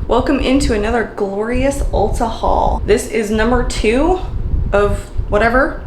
Welcome into another glorious Ulta haul. This is number 2 of whatever.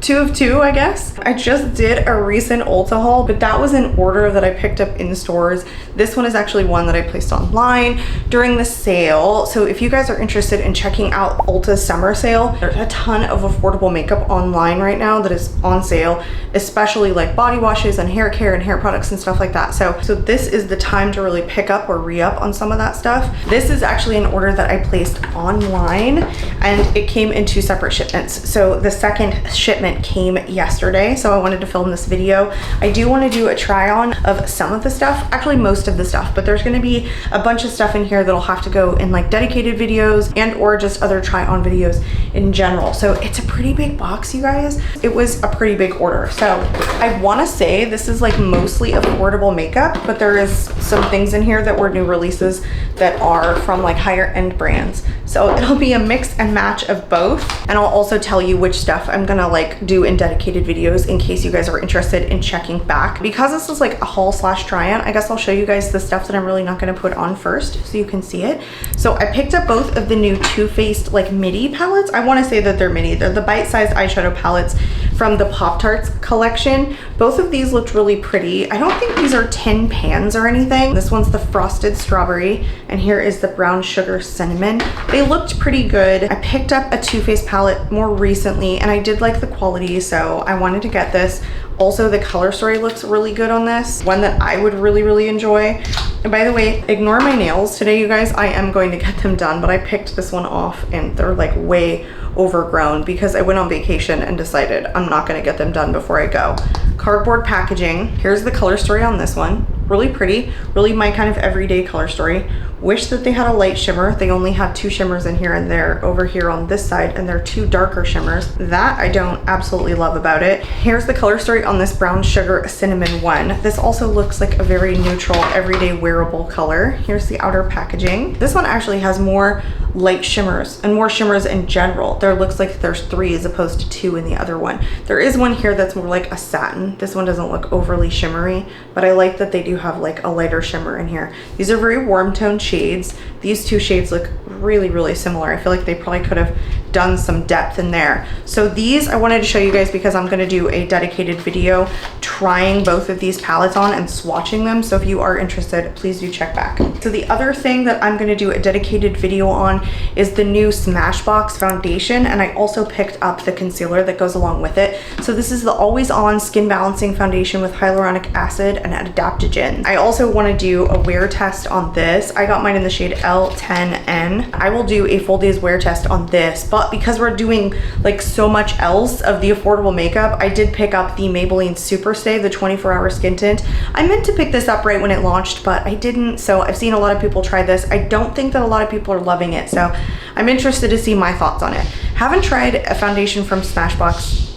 2 of 2, I guess. I just did a recent Ulta haul, but that was an order that I picked up in stores. This one is actually one that I placed online during the sale. So if you guys are interested in checking out Ulta's summer sale, there's a ton of affordable makeup online right now that is on sale, especially like body washes and hair care and hair products and stuff like that. So this is the time to really pick up or re-up on some of that stuff. This is actually an order that I placed online and it came in 2 separate shipments. So the second shipment came yesterday, so I wanted to film this video. I do want to do a try on of some of the stuff, actually most of the stuff, but there's going to be a bunch of stuff in here that'll have to go in like dedicated videos and or just other try on videos in general. So it's a pretty big box, you guys. It was a pretty big order. So I want to say this is like mostly affordable makeup, but there is some things in here that were new releases that are from like higher end brands. So it'll be a mix and match of both. And I'll also tell you which stuff I'm gonna like do in dedicated videos in case you guys are interested in checking back. Because this is like a haul slash try on, I guess I'll show you guys the stuff that I'm really not gonna put on first so you can see it. So I picked up both of the new Too Faced like midi palettes. I wanna say that they're midi. They're the bite-sized eyeshadow palettes from the Pop-Tarts collection. Both of these looked really pretty. I don't think these are tin pans or anything. This one's the frosted strawberry and here is the brown sugar cinnamon. They looked pretty good. I picked up a Too Faced palette more recently and I did like the quality, so I wanted to get this. Also, the color story looks really good on this. One that I would really enjoy. And by the way, ignore my nails today, you guys. I am going to get them done, but I picked this one off and they're like way overgrown because I went on vacation and decided I'm not gonna get them done before I go. Cardboard packaging. Here's the color story on this one. Really pretty, really my kind of everyday color story. Wish that they had a light shimmer. They only have 2 shimmers in here and they're over here on this side and they're 2 darker shimmers. That I don't absolutely love about it. Here's the color story on this brown sugar cinnamon one. This also looks like a very neutral, everyday wearable color. Here's the outer packaging. This one actually has more light shimmers and more shimmers in general. There looks like there's 3 as opposed to 2 in the other one. There is one here that's more like a satin. This one doesn't look overly shimmery, but I like that they do have like a lighter shimmer in here. These are very warm toned shades. These 2 shades look really similar. I feel like they probably could have done some depth in there. So these I wanted to show you guys because I'm going to do a dedicated video trying both of these palettes on and swatching them. So if you are interested, please do check back. So the other thing that I'm going to do a dedicated video on is the new Smashbox foundation, and I also picked up the concealer that goes along with it. So this is the always on skin balancing foundation with hyaluronic acid and adaptogens. I also want to do a wear test on this. I got mine in the shade L10N. I will do a full day's wear test on this, but because we're doing like so much else of the affordable makeup, I did pick up the Maybeline Super Stay, the 24-hour skin tint. I meant to pick this up right when it launched, but I didn't. So I've seen a lot of people try this. I don't think that a lot of people are loving it. So I'm interested to see my thoughts on it. Haven't tried a foundation from Smashbox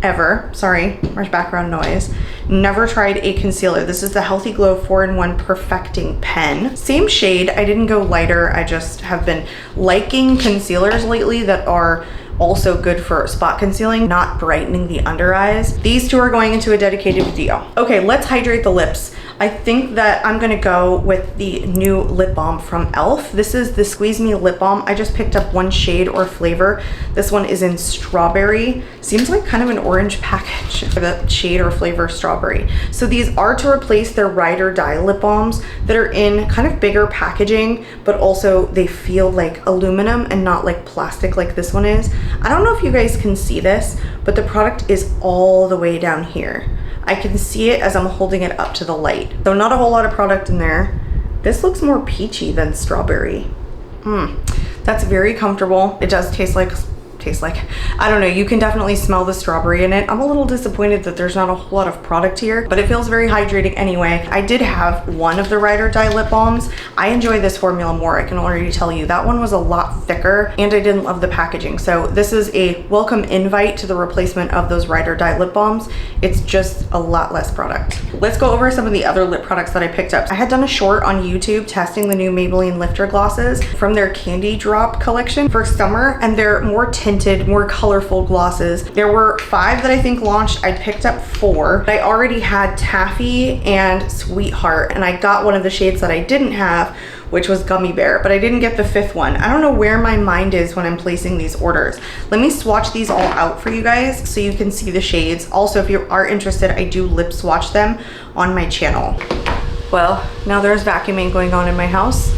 ever. Sorry, there's background noise. Never tried a concealer. This is the Healthy Glow 4-in-1 Perfecting Pen. Same shade. I didn't go lighter. I just have been liking concealers lately that are also good for spot concealing, not brightening the under eyes. These 2 are going into a dedicated video. Okay, let's hydrate the lips. I think that I'm gonna go with the new lip balm from e.l.f. This is the Squeeze Me Lip Balm. I just picked up 1 shade or flavor. This one is in strawberry. Seems like kind of an orange package for the shade or flavor strawberry. So these are to replace their ride or die lip balms that are in kind of bigger packaging, but also they feel like aluminum and not like plastic like this one is. I don't know if you guys can see this, but the product is all the way down here. I can see it as I'm holding it up to the light. So not a whole lot of product in there. This looks more peachy than strawberry. That's very comfortable. It does taste like, I don't know, you can definitely smell the strawberry in it. I'm a little disappointed that there's not a whole lot of product here, but it feels very hydrating anyway. I did have one of the Ride or Die lip balms. I enjoy this formula more, I can already tell you. That one was a lot thicker and I didn't love the packaging. So this is a welcome invite to the replacement of those Ride or Die lip balms. It's just a lot less product. Let's go over some of the other lip products that I picked up. I had done a short on YouTube testing the new Maybelline lifter glosses from their Candy Drop collection for summer, and they're more tinted, more colorful glosses. There were 5 that I think launched. I picked up 4. I already had Taffy and Sweetheart, and I got one of the shades that I didn't have, which was Gummy Bear, but I didn't get the 5th one. I don't know where my mind is when I'm placing these orders. Let me swatch these all out for you guys so you can see the shades. Also, if you are interested, I do lip swatch them on my channel. Well, now there's vacuuming going on in my house,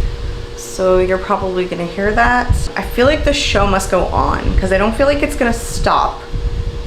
so you're probably gonna hear that. I feel like the show must go on because I don't feel like it's gonna stop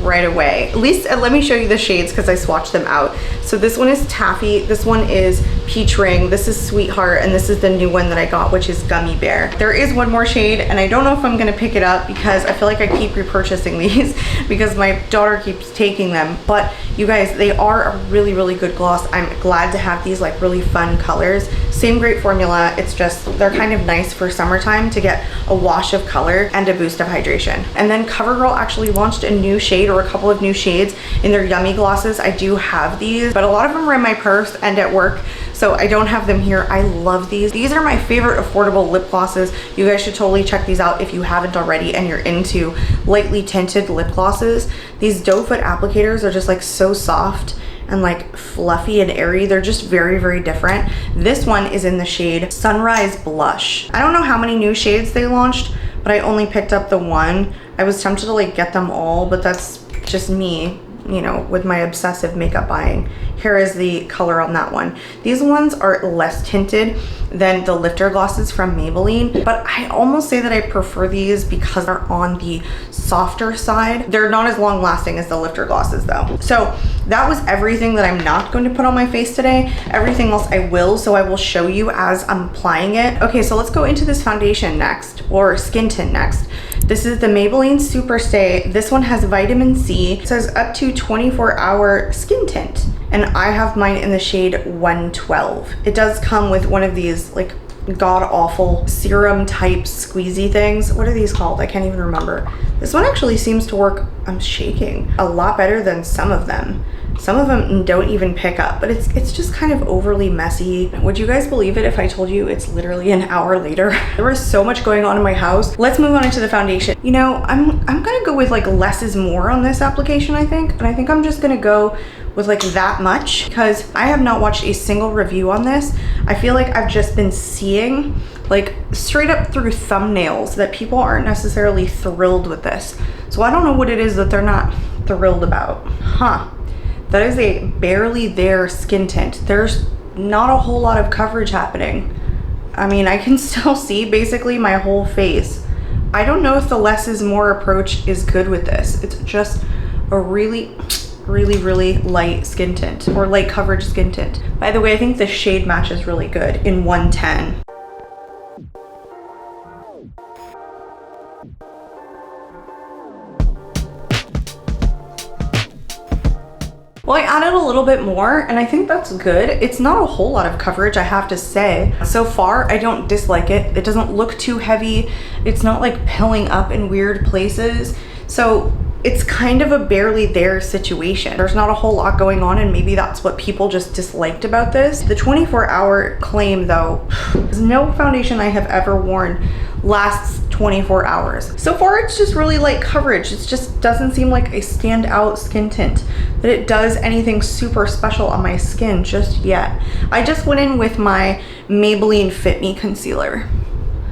right away. At least let me show you the shades because I swatched them out. So this one is Taffy, this one is Peach Ring, this is Sweetheart, and this is the new one that I got, which is Gummy Bear. There is one more shade, and I don't know if I'm gonna pick it up because I feel like I keep repurchasing these because my daughter keeps taking them. But you guys, they are a really, really good gloss. I'm glad to have these like really fun colors. Same great formula, it's just they're kind of nice for summertime to get a wash of color and a boost of hydration. And then CoverGirl actually launched a new shade, or a couple of new shades in their Yummy glosses. I do have these, but a lot of them are in my purse and at work, so I don't have them here. I love these. These are my favorite affordable lip glosses. You guys should totally check these out if you haven't already and you're into lightly tinted lip glosses. These doe foot applicators are just like so soft and like fluffy and airy. They're just very, very different. This one is in the shade Sunrise Blush. I don't know how many new shades they launched, but I only picked up the one. I was tempted to like get them all, but that's just me, you know, with my obsessive makeup buying. Here is the color on that one. These ones are less tinted than the lifter glosses from Maybelline, but I almost say that I prefer these because they're on the softer side. They're not as long lasting as the lifter glosses though. So that was everything that I'm not going to put on my face today. Everything else I will, so I will show you as I'm applying it. Okay, so let's go into this foundation next, or skin tint next. This is the Maybelline Super Stay. This one has vitamin C. It says up to 24-hour skin tint. And I have mine in the shade 112. It does come with one of these like god-awful serum type squeezy things. What are these called? I can't even remember. This one actually seems to work, I'm shaking, a lot better than some of them. Some of them don't even pick up, but it's just kind of overly messy. Would you guys believe it if I told you it's literally an hour later? There was so much going on in my house. Let's move on into the foundation. You know, I'm gonna go with like less is more on this application, I think. And I think I'm just gonna go with like that much because I have not watched a single review on this. I feel like I've just been seeing like straight up through thumbnails that people aren't necessarily thrilled with this. So I don't know what it is that they're not thrilled about. Huh. That is a barely there skin tint. There's not a whole lot of coverage happening. I mean, I can still see basically my whole face. I don't know if the less is more approach is good with this. It's just a really light skin tint, or light coverage skin tint. By the way, I think the shade match is really good in 110. Well, I added a little bit more and I think that's good. It's not a whole lot of coverage, I have to say. So far, I don't dislike it. It doesn't look too heavy. It's not like pilling up in weird places. So it's kind of a barely there situation. There's not a whole lot going on, and maybe that's what people just disliked about this. The 24-hour claim though, no foundation I have ever worn lasts 24 hours. So far, it's just really light coverage. It just doesn't seem like a standout skin tint, that it does anything super special on my skin just yet. I just went in with my Maybelline Fit Me concealer.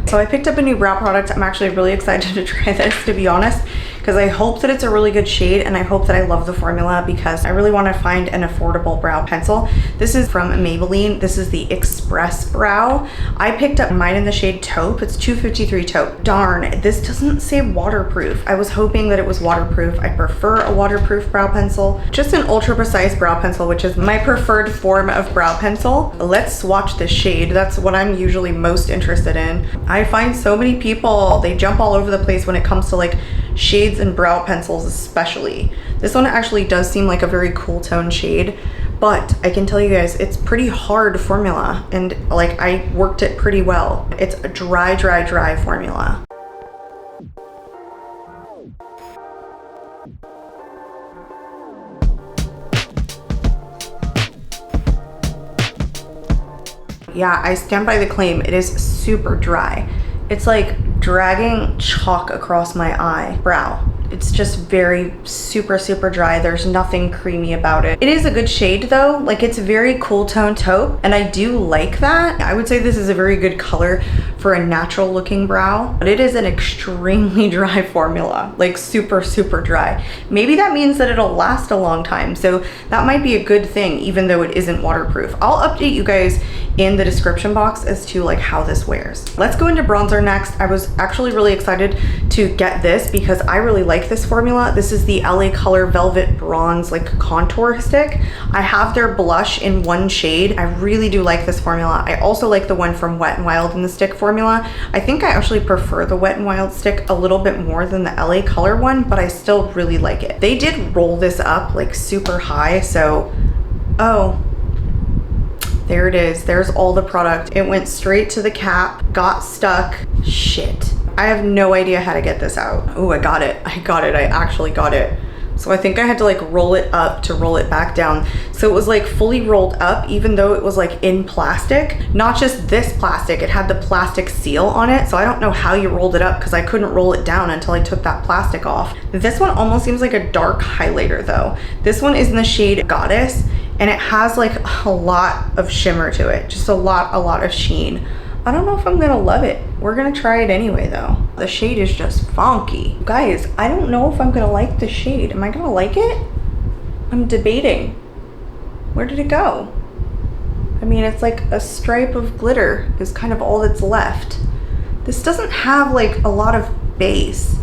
So I picked up a new brow product. I'm actually really excited to try this, to be honest, because I hope that it's a really good shade and I hope that I love the formula because I really want to find an affordable brow pencil. This is from Maybelline. This is the Express Brow. I picked up mine in the shade Taupe. It's 253 Taupe. Darn, this doesn't say waterproof. I was hoping that it was waterproof. I prefer a waterproof brow pencil. Just an ultra precise brow pencil, which is my preferred form of brow pencil. Let's swatch this shade. That's what I'm usually most interested in. I find so many people, they jump all over the place when it comes to like shades and brow pencils especially. This one actually does seem like a very cool tone shade, but I can tell you guys it's pretty hard formula and like I worked it pretty well. It's a dry formula. Yeah, I stand by the claim. It is super dry. It's like dragging chalk across my eyebrow. It's just very super dry. There's nothing creamy about it. It is a good shade though. Like, it's very cool tone taupe, and I do like that. I would say this is a very good color for a natural looking brow, but it is an extremely dry formula, like super dry. Maybe that means that it'll last a long time, so that might be a good thing, even though it isn't waterproof. I'll update you guys in the description box as to like how this wears. Let's go into bronzer next. I was actually really excited to get this because I really like this formula. This is the LA Color Velvet Bronze like contour stick. I have their blush in one shade. I really do like this formula. I also like the one from Wet n Wild in the stick formula. I think I actually prefer the Wet n Wild stick a little bit more than the LA Color one, but I still really like it. They did roll this up like super high, so oh, there it is. There's all the product. It went straight to the cap, got stuck. Shit. I have no idea how to get this out. Oh, I got it. I actually got it. So I think I had to like roll it up to roll it back down. So it was like fully rolled up, even though it was like in plastic. Not just this plastic, it had the plastic seal on it. So I don't know how you rolled it up because I couldn't roll it down until I took that plastic off. This one almost seems like a dark highlighter though. This one is in the shade Goddess, and it has like a lot of shimmer to it. Just a lot of sheen. I don't know if I'm gonna love it. We're gonna try it anyway though. The shade is just funky. Guys, I don't know if I'm gonna like the shade. Am I gonna like it? I'm debating. Where did it go? I mean, it's like a stripe of glitter is kind of all that's left. This doesn't have like a lot of base.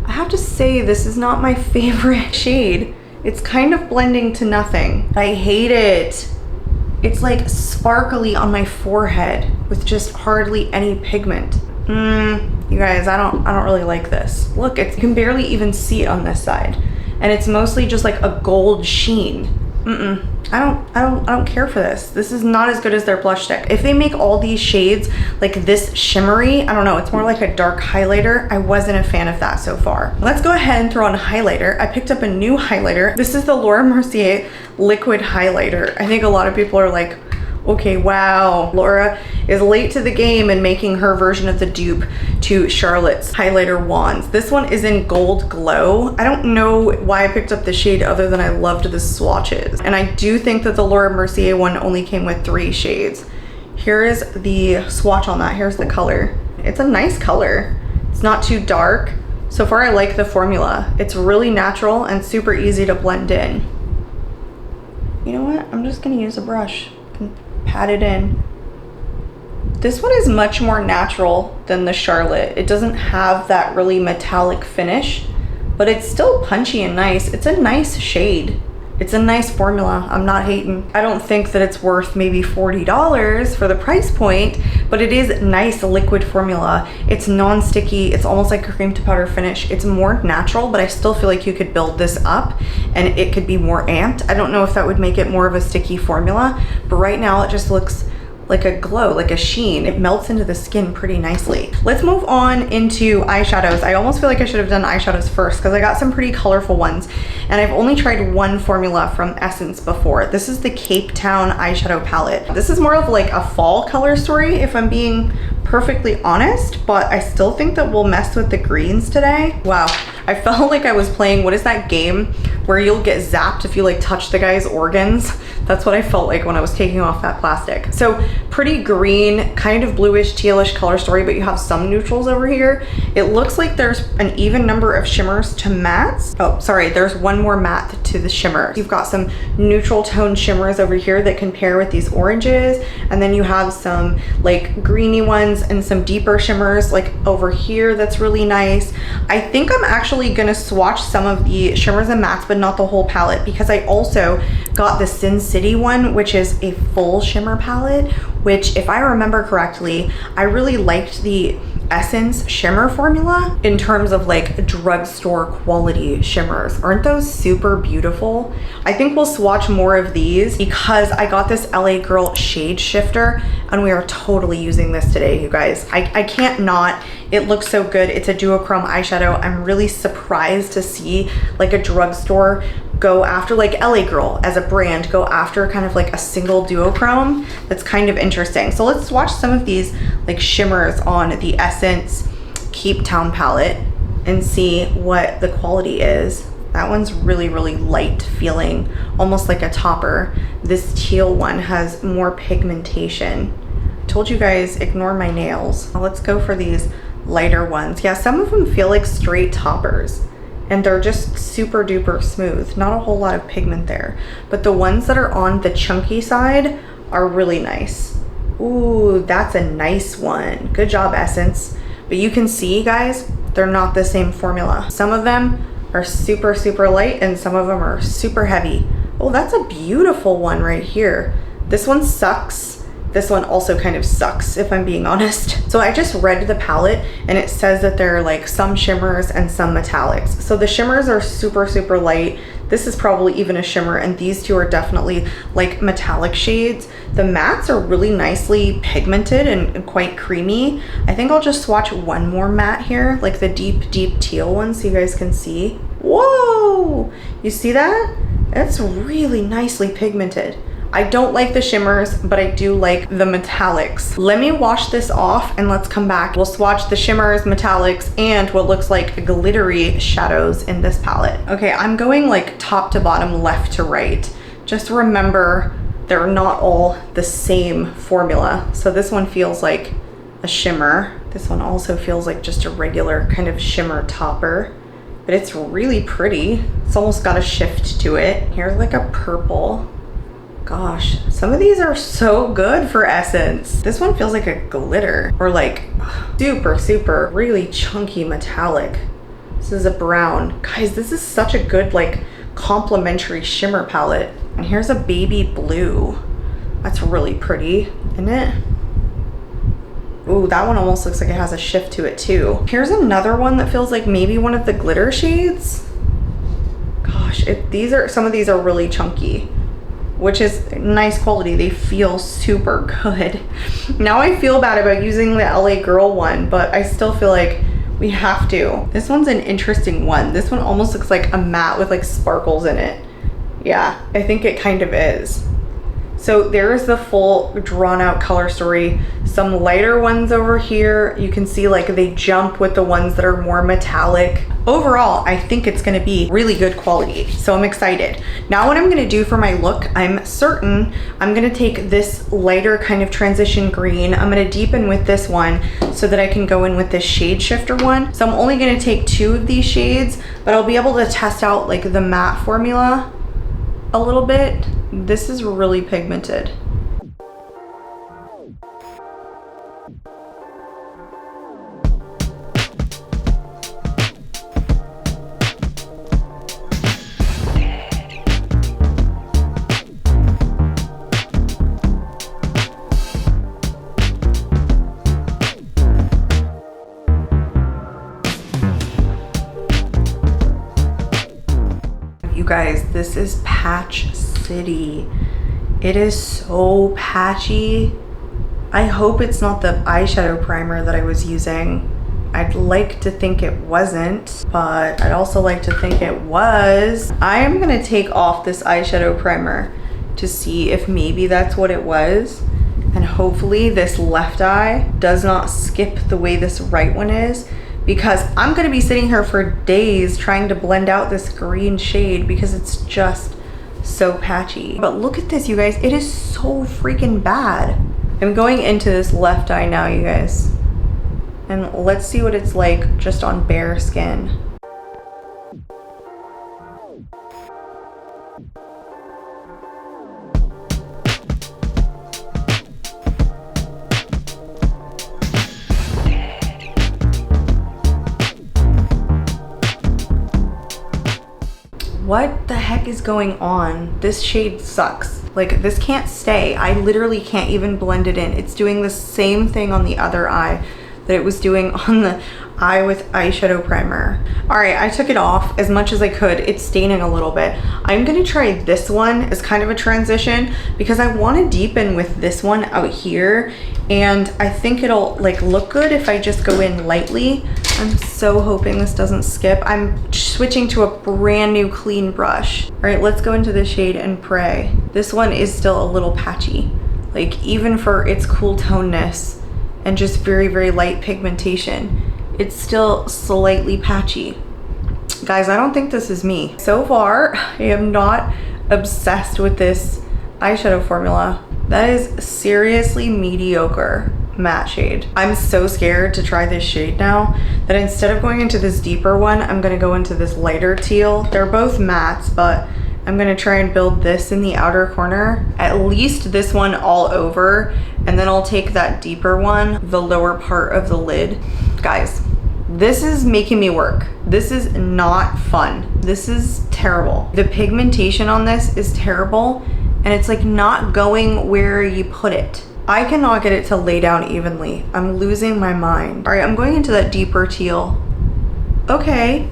I have to say this is not my favorite shade. It's kind of blending to nothing. I hate it. It's like sparkly on my forehead with just hardly any pigment. You guys, I don't really like this. Look, you can barely even see it on this side. And it's mostly just like a gold sheen. I don't care for this. This is not as good as their blush stick. If they make all these shades like this shimmery, I don't know, it's more like a dark highlighter. I wasn't a fan of that so far. Let's go ahead and throw on a highlighter. I picked up a new highlighter. This is the Laura Mercier liquid highlighter. I think a lot of people are like, okay, wow, Laura is late to the game and making her version of the dupe to Charlotte's highlighter wands. This one is in Gold Glow. I don't know why I picked up the shade other than I loved the swatches. And I do think that the Laura Mercier one only came with 3 shades. Here is the swatch on that. Here's the color. It's a nice color. It's not too dark. So far, I like the formula. It's really natural and super easy to blend in. You know what? I'm just gonna use a brush. Pat it in. This one is much more natural than the Charlotte. It doesn't have that really metallic finish, but it's still punchy and nice. It's a nice shade. It's a nice formula. I'm not hating. I don't think that it's worth maybe $40 for the price point, but it is nice liquid formula. It's non-sticky. It's almost like a cream to powder finish. It's more natural, but I still feel like you could build this up and it could be more amped. I don't know if that would make it more of a sticky formula, but right now it just looks like a glow, like a sheen. It melts into the skin pretty nicely. Let's move on into eyeshadows. I almost feel like I should have done eyeshadows first because I got some pretty colorful ones, and I've only tried one formula from Essence before. This is the Cape Town eyeshadow palette. This is more of like a fall color story, if I'm being perfectly honest, but I still think that we'll mess with the greens today. Wow, I felt like I was playing, what is that game where you'll get zapped if you like touch the guy's organs? That's what I felt like when I was taking off that plastic. So pretty green, kind of bluish, tealish color story, but you have some neutrals over here. It looks like there's an even number of shimmers to mattes. Oh, sorry, there's one more matte to the shimmer. You've got some neutral tone shimmers over here that can pair with these oranges, and then you have some like greeny ones and some deeper shimmers like over here. That's really nice. I think I'm actually gonna swatch some of the shimmers and mattes, but not the whole palette, because I also got the Sin City one, which is a full shimmer palette, which if I remember correctly, I really liked the Essence shimmer formula in terms of like drugstore quality shimmers. Aren't those super beautiful? I think we'll swatch more of these because I got this LA Girl shade shifter and we are totally using this today, you guys. I can't not. It looks so good. It's a duochrome eyeshadow. I'm really surprised to see like a drugstore go after, like LA Girl as a brand, go after kind of like a single duochrome. That's kind of interesting. So let's swatch some of these like shimmers on the Essence Cape Town palette. and see what the quality is. That one's really, really light feeling, almost like a topper. This teal one has more pigmentation. I told you guys, ignore my nails. Let's go for these lighter ones. Yeah, some of them feel like straight toppers, and they're just super duper smooth. Not a whole lot of pigment there. But the ones that are on the chunky side are really nice. Ooh, that's a nice one. Good job, Essence. But you can see, guys, they're not the same formula. Some of them are super, super light, and some of them are super heavy. Oh, that's a beautiful one right here. This one sucks. This one also kind of sucks, if I'm being honest. So I just read the palette, and it says that there are like some shimmers and some metallics. So the shimmers are super, super light. This is probably even a shimmer, and these two are definitely like metallic shades. The mattes are really nicely pigmented and quite creamy. I think I'll just swatch one more matte here, like the deep, deep teal one, so you guys can see. Whoa! You see that? That's really nicely pigmented. I don't like the shimmers, but I do like the metallics. Let me wash this off and let's come back. We'll swatch the shimmers, metallics, and what looks like glittery shadows in this palette. Okay, I'm going like top to bottom, left to right. Just remember, they're not all the same formula. So this one feels like a shimmer. This one also feels like just a regular kind of shimmer topper, but it's really pretty. It's almost got a shift to it. Here's like a purple. Gosh, some of these are so good for Essence. This one feels like a glitter, or like super, super, really chunky metallic. This is a brown. Guys, this is such a good like complementary shimmer palette. And here's a baby blue. That's really pretty, isn't it? Ooh, that one almost looks like it has a shift to it too. Here's another one that feels like maybe one of the glitter shades. Gosh, some of these are really chunky, which is nice quality. They feel super good. Now I feel bad about using the LA Girl one, but I still feel like we have to. This one's an interesting one. This one almost looks like a matte with like sparkles in it. Yeah, I think it kind of is. So there's the full drawn out color story. Some lighter ones over here. You can see like they jump with the ones that are more metallic. Overall, I think it's gonna be really good quality. So I'm excited. Now what I'm gonna do for my look, I'm certain I'm gonna take this lighter kind of transition green. I'm gonna deepen with this one so that I can go in with this shade shifter one. So I'm only gonna take 2 of these shades, but I'll be able to test out like the matte formula a little bit. This is really pigmented. You guys, this is Patch City. It is so patchy. I hope it's not the eyeshadow primer that I was using. I'd like to think it wasn't, but I'd also like to think it was. I am gonna take off this eyeshadow primer to see if maybe that's what it was. And hopefully this left eye does not skip the way this right one is, because I'm gonna be sitting here for days trying to blend out this green shade because it's just so patchy. But look at this, you guys. It is so freaking bad. I'm going into this left eye now, you guys. And let's see what it's like just on bare skin. What the heck is going on? This shade sucks. Like, this can't stay. I literally can't even blend it in. It's doing the same thing on the other eye that it was doing on the eye with eyeshadow primer. All right, I took it off as much as I could. It's staining a little bit. I'm gonna try this one as kind of a transition because I wanna deepen with this one out here, and I think it'll like look good if I just go in lightly. I'm so hoping this doesn't skip. I'm switching to a brand new clean brush. All right, let's go into the shade and pray. This one is still a little patchy. Like, even for its cool toneness and just very, very light pigmentation, it's still slightly patchy. Guys, I don't think this is me. So far, I am not obsessed with this eyeshadow formula. That is seriously mediocre matte shade. I'm so scared to try this shade now that instead of going into this deeper one, I'm gonna go into this lighter teal. They're both mattes, but I'm gonna try and build this in the outer corner, at least this one all over, and then I'll take that deeper one, the lower part of the lid. Guys, this is making me work. This is not fun. This is terrible. The pigmentation on this is terrible, and it's like not going where you put it. I cannot get it to lay down evenly. I'm losing my mind. All right, I'm going into that deeper teal. Okay.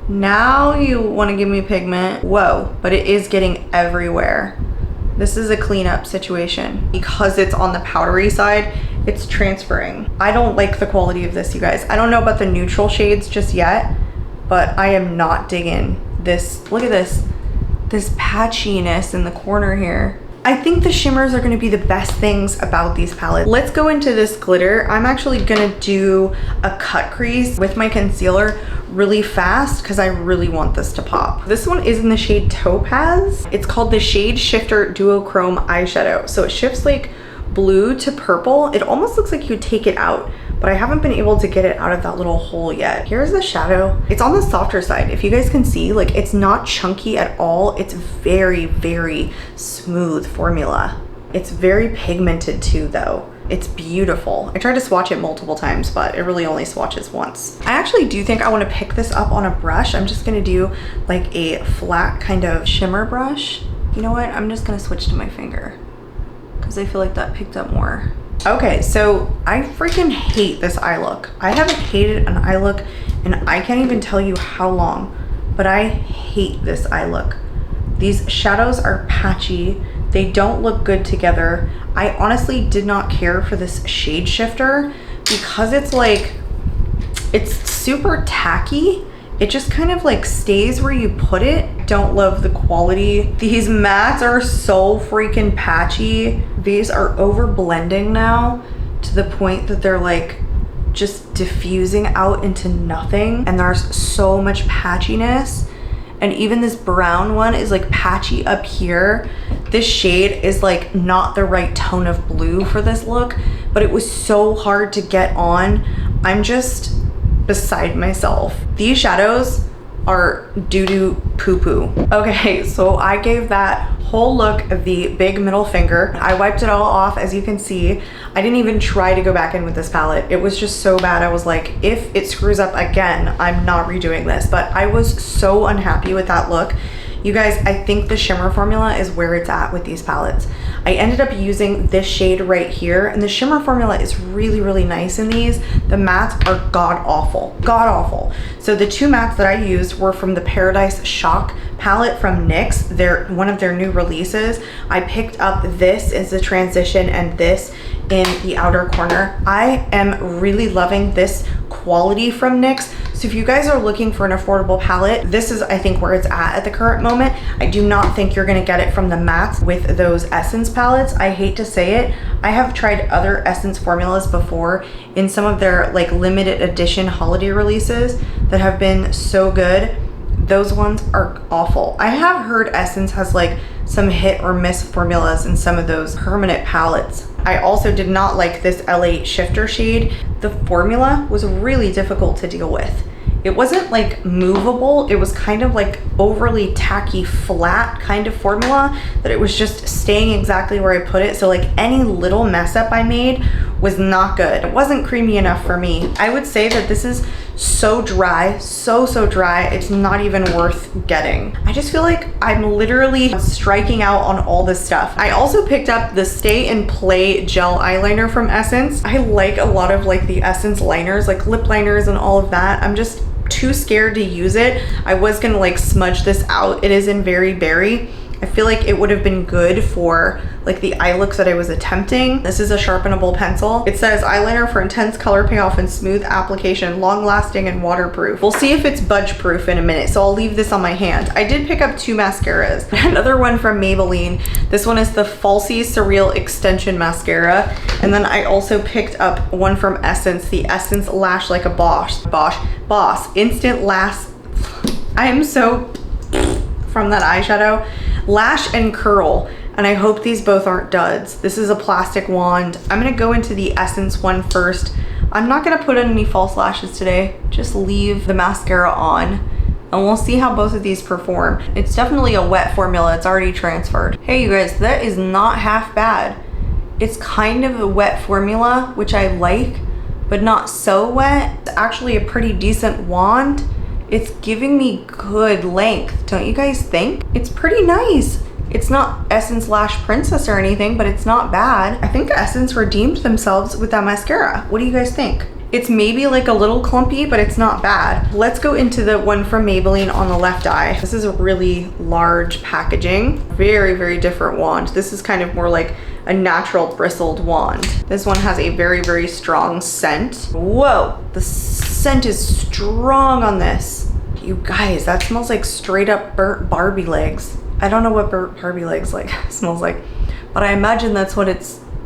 Now you want to give me pigment. Whoa, but it is getting everywhere. This is a cleanup situation. Because it's on the powdery side, it's transferring. I don't like the quality of this, you guys. I don't know about the neutral shades just yet, but I am not digging this. Look at this patchiness in the corner here. I think the shimmers are gonna be the best things about these palettes. Let's go into this glitter. I'm actually gonna do a cut crease with my concealer really fast because I really want this to pop. This one is in the shade Topaz. It's called the Shade Shifter Duochrome Eyeshadow. So it shifts like blue to purple. It almost looks like you take it out, but I haven't been able to get it out of that little hole yet. Here's the shadow. It's on the softer side. If you guys can see, like it's not chunky at all. It's very, very smooth formula. It's very pigmented too though. It's beautiful. I tried to swatch it multiple times, but it really only swatches once. I actually do think I want to pick this up on a brush. I'm just gonna do like a flat kind of shimmer brush. You know what? I'm just gonna switch to my finger because I feel like that picked up more. Okay, so I freaking hate this eye look. I haven't hated an eye look and I can't even tell you how long, but I hate this eye look. These shadows are patchy. They don't look good together. I honestly did not care for this shade shifter because it's like, it's super tacky. It just kind of like stays where you put it. Don't love the quality. These mattes are so freaking patchy. These are over blending now to the point that they're like just diffusing out into nothing. And there's so much patchiness. And even this brown one is like patchy up here. This shade is like not the right tone of blue for this look, but it was so hard to get on. I'm just beside myself. These shadows are doo-doo poo-poo. Okay, so I gave that whole look the big middle finger. I wiped it all off, as you can see. I didn't even try to go back in with this palette. It was just so bad. I was like, if it screws up again, I'm not redoing this. But I was so unhappy with that look. You guys, I think the shimmer formula is where it's at with these palettes. I ended up using this shade right here, and the shimmer formula is really, really nice in these. The mattes are god-awful, god-awful. So the two mattes that I used were from the Paradise Shock palette from NYX. They're one of their new releases. I picked up this as a transition and this in the outer corner. I am really loving this quality from NYX. So if you guys are looking for an affordable palette, this is, I think, where it's at the current moment. I do not think you're gonna get it from the mattes with those Essence palettes. I hate to say it. I have tried other Essence formulas before in some of their like limited edition holiday releases that have been so good. Those ones are awful. I have heard Essence has like some hit or miss formulas in some of those permanent palettes. I also did not like this L8 shifter shade. The formula was really difficult to deal with. It wasn't like movable. It was kind of like overly tacky, flat kind of formula that it was just staying exactly where I put it. So like any little mess up I made was not good. It wasn't creamy enough for me. I would say that this is so dry, so dry, it's not even worth getting. I just feel like I'm literally striking out on all this stuff. I also picked up the Stay and Play gel eyeliner from Essence. I like a lot of like the Essence liners, like lip liners and all of that. I'm just too scared to use it. I was gonna like smudge this out. It is in Very Berry. I feel like it would have been good for like the eye looks that I was attempting. This is a sharpenable pencil. It says eyeliner for intense color payoff and smooth application, long lasting and waterproof. We'll see if it's budge proof in a minute, so I'll leave this on my hand. I did pick up 2 mascaras. Another one from Maybeline. This one is the Falsies Surreal Extension Mascara. And then I also picked up one from Essence, the Essence Lash Like a Boss Instant Lash. I am so from that eyeshadow. Lash and Curl. And I hope these both aren't duds. This is a plastic wand. I'm gonna go into the Essence one first. I'm not gonna put in any false lashes today. Just leave the mascara on and we'll see how both of these perform. It's definitely a wet formula. It's already transferred. Hey you guys, that is not half bad. It's kind of a wet formula, which I like, but not so wet. It's actually a pretty decent wand. It's giving me good length, don't you guys think? It's pretty nice. It's not Essence Lash Princess or anything, but it's not bad. I think Essence redeemed themselves with that mascara. What do you guys think? It's maybe like a little clumpy, but it's not bad. Let's go into the one from Maybeline on the left eye. This is a really large packaging. Very, very different wand. This is kind of more like a natural bristled wand. This one has a very, very strong scent. Whoa, the scent is strong on this. You guys, that smells like straight up burnt Barbie legs. I don't know what burnt Barbie legs smells like, but I imagine that's what it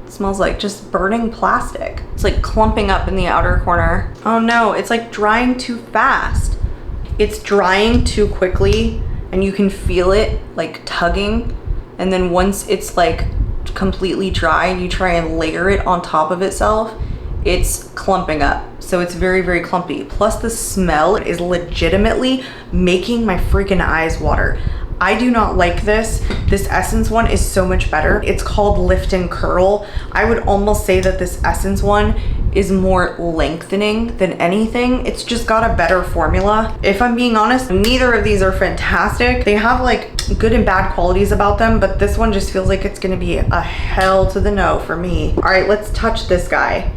smells like, just burning plastic. It's like clumping up in the outer corner. Oh no, it's like drying too fast. It's drying too quickly and you can feel it like tugging. And then once it's like completely dry and you try and layer it on top of itself, it's clumping up. So it's very, very clumpy. Plus the smell is legitimately making my freaking eyes water. I do not like this. This Essence one is so much better. It's called Lift and Curl. I would almost say that this Essence one is more lengthening than anything. It's just got a better formula. If I'm being honest, neither of these are fantastic. They have like good and bad qualities about them, but this one just feels like it's gonna be a hell to the no for me. All right, let's touch this guy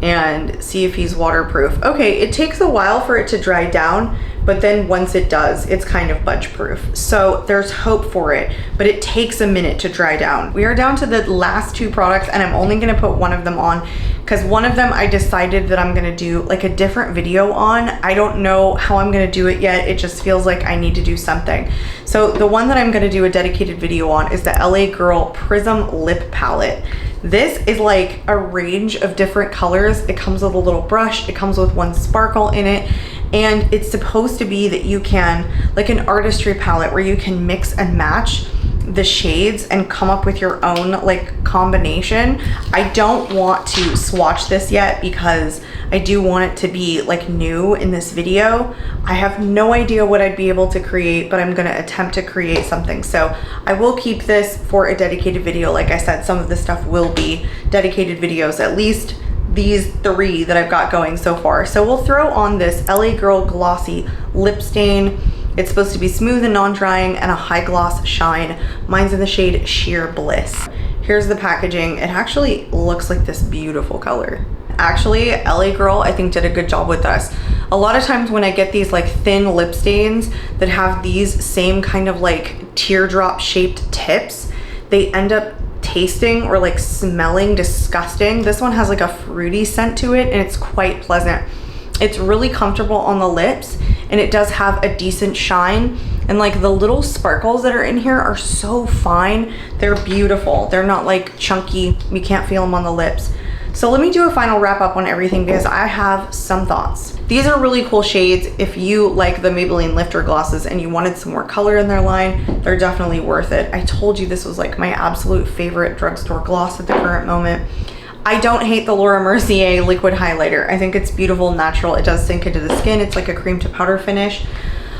and see if he's waterproof. Okay, it takes a while for it to dry down, but then once it does, it's kind of budge proof. So there's hope for it, but it takes a minute to dry down. We are down to the last 2 products and I'm only gonna put one of them on because one of them I decided that I'm gonna do like a different video on. I don't know how I'm gonna do it yet. It just feels like I need to do something. So the one that I'm gonna do a dedicated video on is the LA Girl Prism Lip Palette. This is like a range of different colors. It comes with a little brush. It comes with one sparkle in it. And it's supposed to be that you can, like an artistry palette where you can mix and match the shades and come up with your own like combination. I don't want to swatch this yet because I do want it to be like new in this video. I have no idea what I'd be able to create, but I'm gonna attempt to create something. So I will keep this for a dedicated video. Like I said, some of this stuff will be dedicated videos, at least these 3 that I've got going so far. So we'll throw on this LA Girl Glossy Lip Stain. It's supposed to be smooth and non-drying and a high gloss shine. Mine's in the shade Sheer Bliss. Here's the packaging. It actually looks like this beautiful color. Actually, LA Girl, I think, did a good job with this. A lot of times when I get these like thin lip stains that have these same kind of like teardrop shaped tips, they end up tasting or like smelling disgusting. This one has like a fruity scent to it and it's quite pleasant. It's really comfortable on the lips and it does have a decent shine, and like the little sparkles that are in here are so fine. They're beautiful. They're not like chunky. You can't feel them on the lips. So let me do a final wrap up on everything because I have some thoughts. These are really cool shades. If you like the Maybelline Lifter glosses and you wanted some more color in their line, they're definitely worth it. I told you this was like my absolute favorite drugstore gloss at the current moment. I don't hate the Laura Mercier liquid highlighter. I think it's beautiful, natural. It does sink into the skin. It's like a cream to powder finish.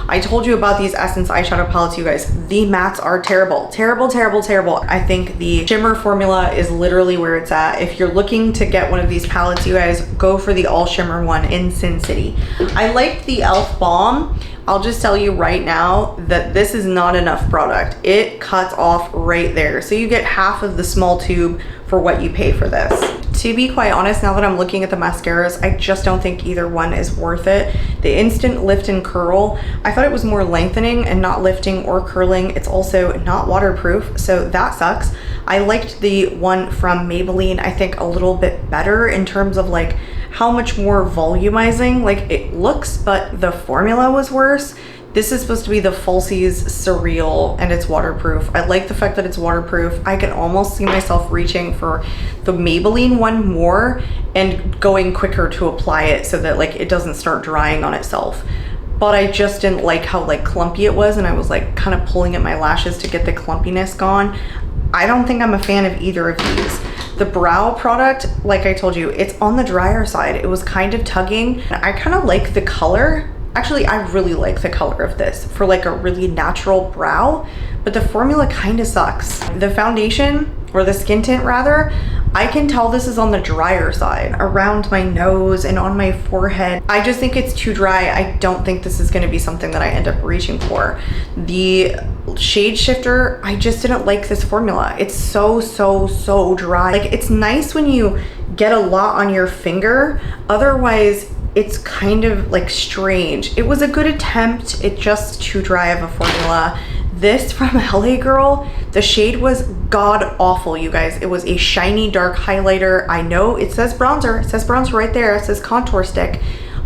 I told you about these Essence eyeshadow palettes, you guys. The mattes are terrible, terrible, terrible, terrible. I think the shimmer formula is literally where it's at. If you're looking to get one of these palettes, you guys, go for the all shimmer one in Sin City. I liked the e.l.f. Balm. I'll just tell you right now that this is not enough product. It cuts off right there. So you get half of the small tube for what you pay for this. To be quite honest, now that I'm looking at the mascaras, I just don't think either one is worth it. The Instant Lift and Curl, I thought it was more lengthening and not lifting or curling. It's also not waterproof, so that sucks. I liked the one from Maybeline, I think, a little bit better in terms of like how much more volumizing like it looks, but the formula was worse. This is supposed to be the Falsies Surreal, and it's waterproof. I like the fact that it's waterproof. I can almost see myself reaching for the Maybeline one more and going quicker to apply it so that like it doesn't start drying on itself. But I just didn't like how like clumpy it was, and I was like kind of pulling at my lashes to get the clumpiness gone. I don't think I'm a fan of either of these. The brow product, like I told you, it's on the drier side. It was kind of tugging. I kind of like the color. Actually, I really like the color of this for like a really natural brow, but the formula kind of sucks. The foundation, or the skin tint rather, I can tell this is on the drier side, around my nose and on my forehead. I just think it's too dry. I don't think this is gonna be something that I end up reaching for. The shade shifter, I just didn't like this formula. It's so dry. Like, it's nice when you get a lot on your finger, otherwise it's kind of like strange. It was a good attempt, it's just too dry of a formula. This from LA Girl, the shade was god awful, you guys. It was a shiny dark highlighter. I know it says bronzer, it says bronzer right there, it says contour stick.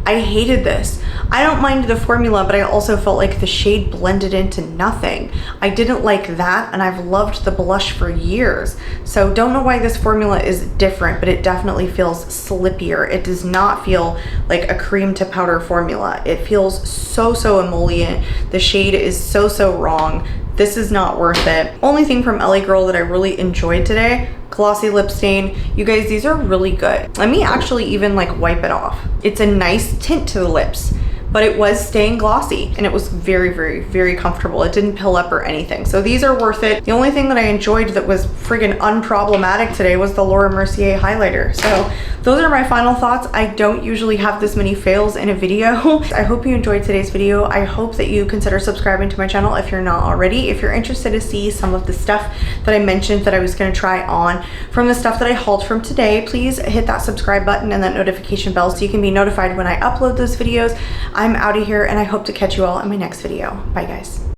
I hated this. I don't mind the formula, but I also felt like the shade blended into nothing. I didn't like that, and I've loved the blush for years. So don't know why this formula is different, but it definitely feels slippier. It does not feel like a cream to powder formula. It feels so emollient. The shade is so wrong. This is not worth it. Only thing from LA Girl that I really enjoyed today, glossy lip stain. You guys, these are really good. Let me actually even like wipe it off. It's a nice tint to the lips, but it was staying glossy, and it was very comfortable. It didn't pill up or anything. So these are worth it. The only thing that I enjoyed that was friggin' unproblematic today was the Laura Mercier highlighter. So those are my final thoughts. I don't usually have this many fails in a video. I hope you enjoyed today's video. I hope that you consider subscribing to my channel if you're not already. If you're interested to see some of the stuff that I mentioned that I was gonna try on from the stuff that I hauled from today, please hit that subscribe button and that notification bell so you can be notified when I upload those videos. I'm out of here, and I hope to catch you all in my next video. Bye guys.